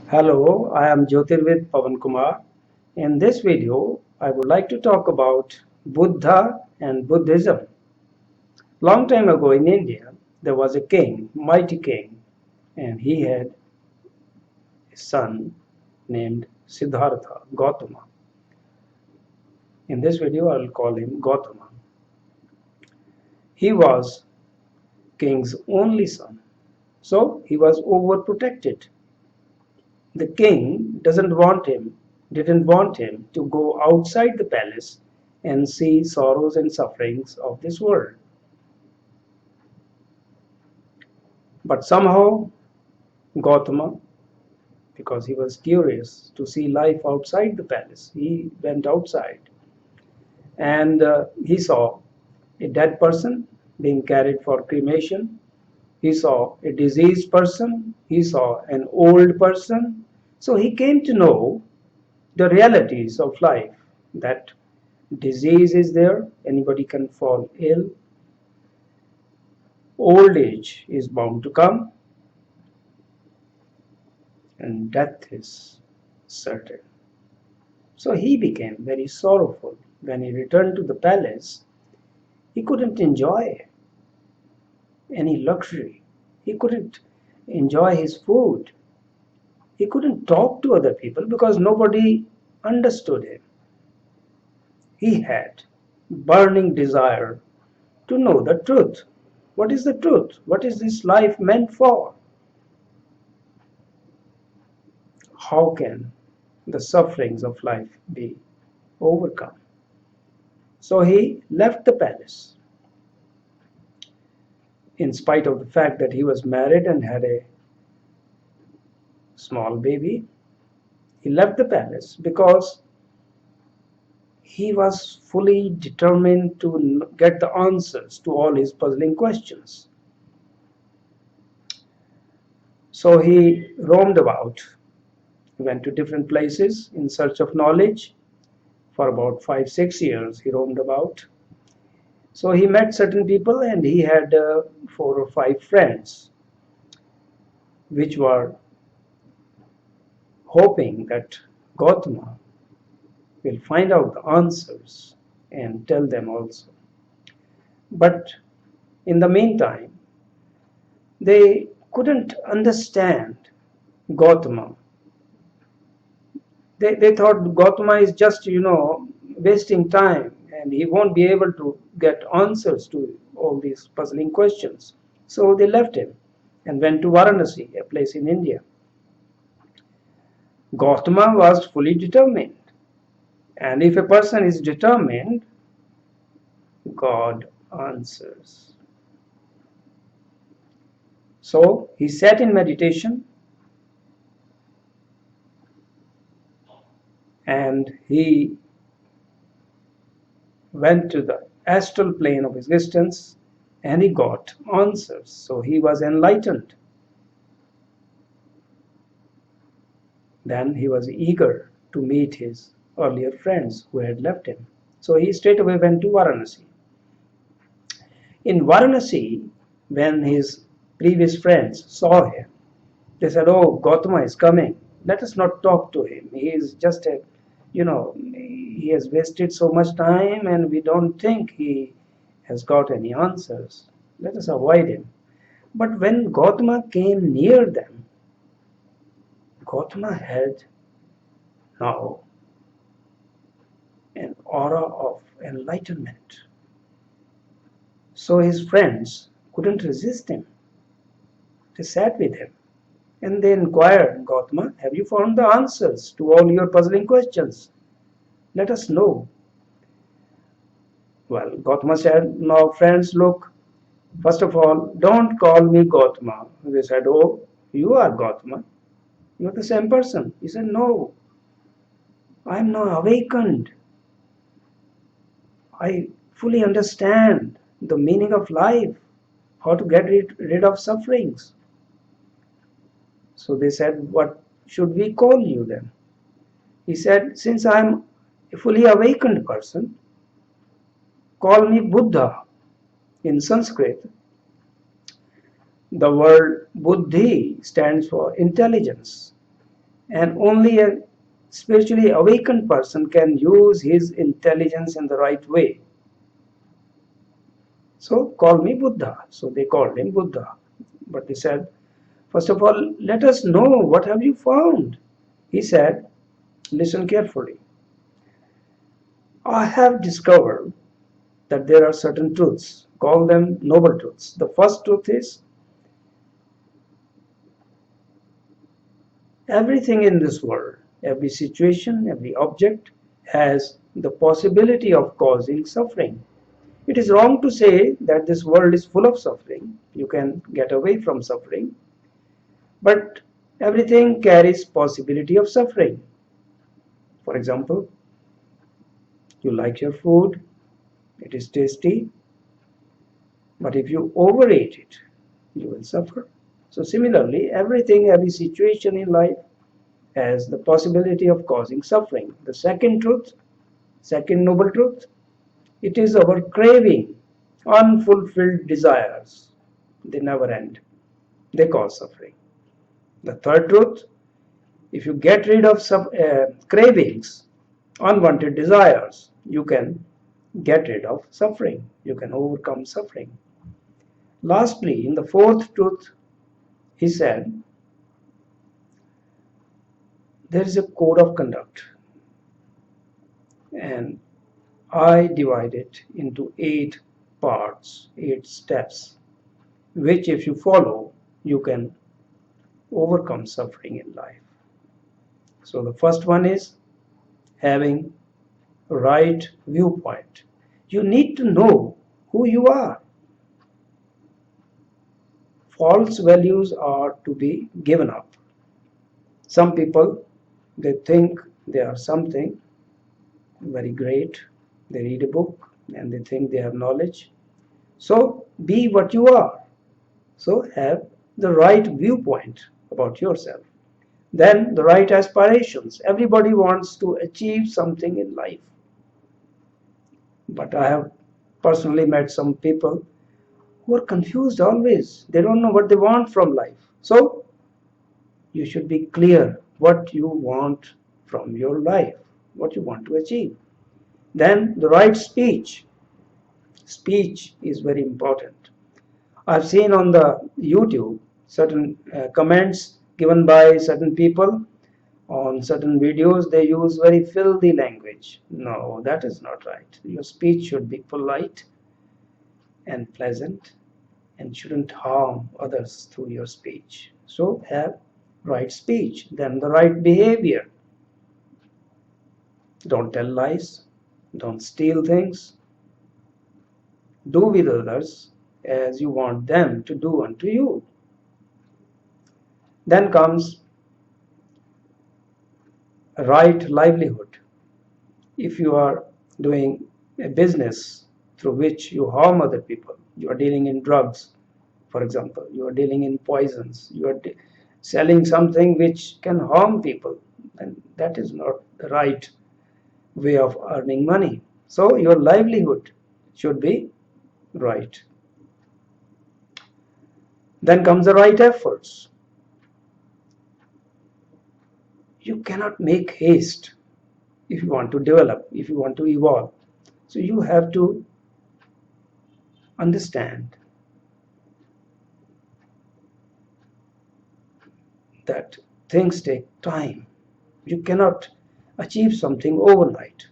Hello, I am Jyotirvid Pavan Kumar. In this video, I would like to talk about Buddha and Buddhism. Long time ago in India, there was a king, mighty king, and he had a son named Siddhartha, Gautama. In this video, I will call him Gautama. He was king's only son, so he was overprotected. The king didn't want him to go outside the palace and see sorrows and sufferings of this world. But somehow Gautama, because he was curious to see life outside the palace, he went outside and he saw a dead person being carried for cremation. He saw a diseased person. He saw an old person. So he came to know the realities of life, that disease is there, anybody can fall ill, old age is bound to come, and death is certain. So he became very sorrowful. When he returned to the palace, he couldn't enjoy any luxury. He couldn't enjoy his food. He couldn't talk to other people because nobody understood him. He had burning desire to know the truth. What is the truth? What is this life meant for? How can the sufferings of life be overcome? So he left the palace. In spite of the fact that he was married and had a small baby, he left the palace because he was fully determined to get the answers to all his puzzling questions. So he roamed about. He went to different places in search of knowledge. For about 5-6 years he roamed about. So he met certain people and he had 4 or 5 friends which were hoping that Gautama will find out the answers and tell them also. But in the meantime, they couldn't understand Gautama. They thought Gautama is just, wasting time and he won't be able to get answers to all these puzzling questions. So they left him and went to Varanasi, a place in India. Gautama was fully determined. And if a person is determined, God answers. So he sat in meditation and he went to the astral plane of existence and he got answers. So he was enlightened. Then he was eager to meet his earlier friends who had left him. So he straight away went to Varanasi. In Varanasi, when his previous friends saw him, they said, "Oh, Gautama is coming. Let us not talk to him. He is just he has wasted so much time and we don't think he has got any answers. Let us avoid him." But when Gautama came near them, Gautama had now an aura of enlightenment. So his friends couldn't resist him. They sat with him and they inquired, "Gautama, have you found the answers to all your puzzling questions? Let us know." Well, Gautama said, "Now friends, look, first of all, don't call me Gautama." They said, "Oh, you are Gautama. You're the same person." He said, "No, I am now awakened. I fully understand the meaning of life, how to get rid of sufferings." So they said, "What should we call you then?" He said, "Since I am a fully awakened person, call me Buddha." In Sanskrit, the word buddhi stands for intelligence. and only a spiritually awakened person can use his intelligence in the right way. So call me Buddha. So they called him Buddha. But they said, first of all, let us know, what have you found? He said, listen carefully. I have discovered that there are certain truths, call them noble truths. The first truth is, everything in this world, every situation, every object has the possibility of causing suffering. It is wrong to say that this world is full of suffering. You can get away from suffering, but everything carries possibility of suffering. For example, you like your food, it is tasty, but if you overeat it, you will suffer. So similarly, everything, every situation in life has the possibility of causing suffering. The second truth, second noble truth, it is our craving, unfulfilled desires. They never end. They cause suffering. The third truth, if you get rid of some cravings, unwanted desires, you can get rid of suffering. You can overcome suffering. Lastly, in the fourth truth, he said, there is a code of conduct, and I divide it into 8 parts, 8 steps, which if you follow, you can overcome suffering in life. So the first one is having right viewpoint. You need to know who you are. False values are to be given up. Some people, they think they are something very great. They read a book and they think they have knowledge. So be what you are. So have the right viewpoint about yourself. Then the right aspirations. Everybody wants to achieve something in life. But I have personally met some people who are confused always. They don't know what they want from life. So you should be clear what you want from your life, what you want to achieve. Then the right speech. Speech is very important. I've seen on the YouTube certain comments given by certain people on certain videos. They use very filthy language. No, that is not right. Your speech should be polite and pleasant and shouldn't harm others through your speech. So have right speech. Then the right behavior. Don't tell lies. Don't steal things. Do with others as you want them to do unto you. Then comes a right livelihood. If you are doing a business through which you harm other people, you are dealing in drugs, for example, you are dealing in poisons, you are selling something which can harm people, and that is not the right way of earning money. So your livelihood should be right. Then comes the right efforts. You cannot make haste if you want to develop, if you want to evolve. So you have to understand that things take time. You cannot achieve something overnight.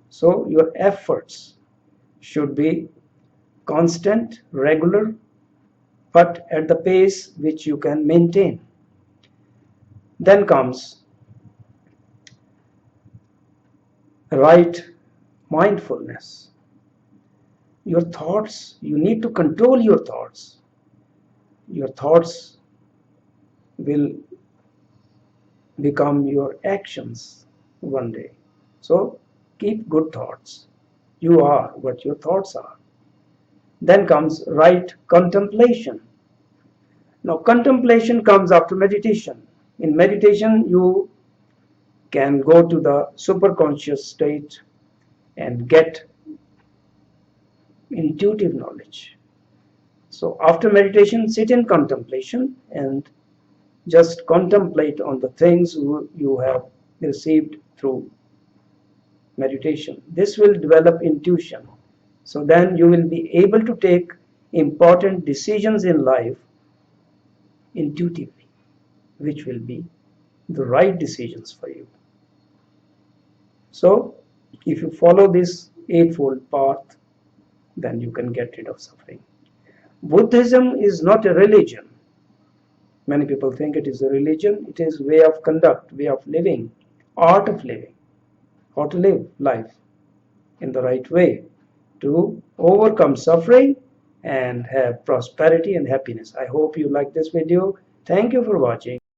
So your efforts should be constant, regular, but at the pace which you can maintain. Then comes right mindfulness. Your thoughts, you need to control your thoughts. Your thoughts will become your actions one day. So keep good thoughts. You are what your thoughts are. Then comes right contemplation. Now contemplation comes after meditation. In meditation you can go to the superconscious state and get intuitive knowledge. So after meditation, sit in contemplation and Just contemplate on the things you have received through meditation. This will develop intuition. So then you will be able to take important decisions in life intuitively, which will be the right decisions for you. So if you follow this eightfold path, then you can get rid of suffering. Buddhism is not a religion. Many people think it is a religion. It is way of conduct, way of living, art of living, how to live life in the right way to overcome suffering and have prosperity and happiness. I hope you like this video. Thank you for watching.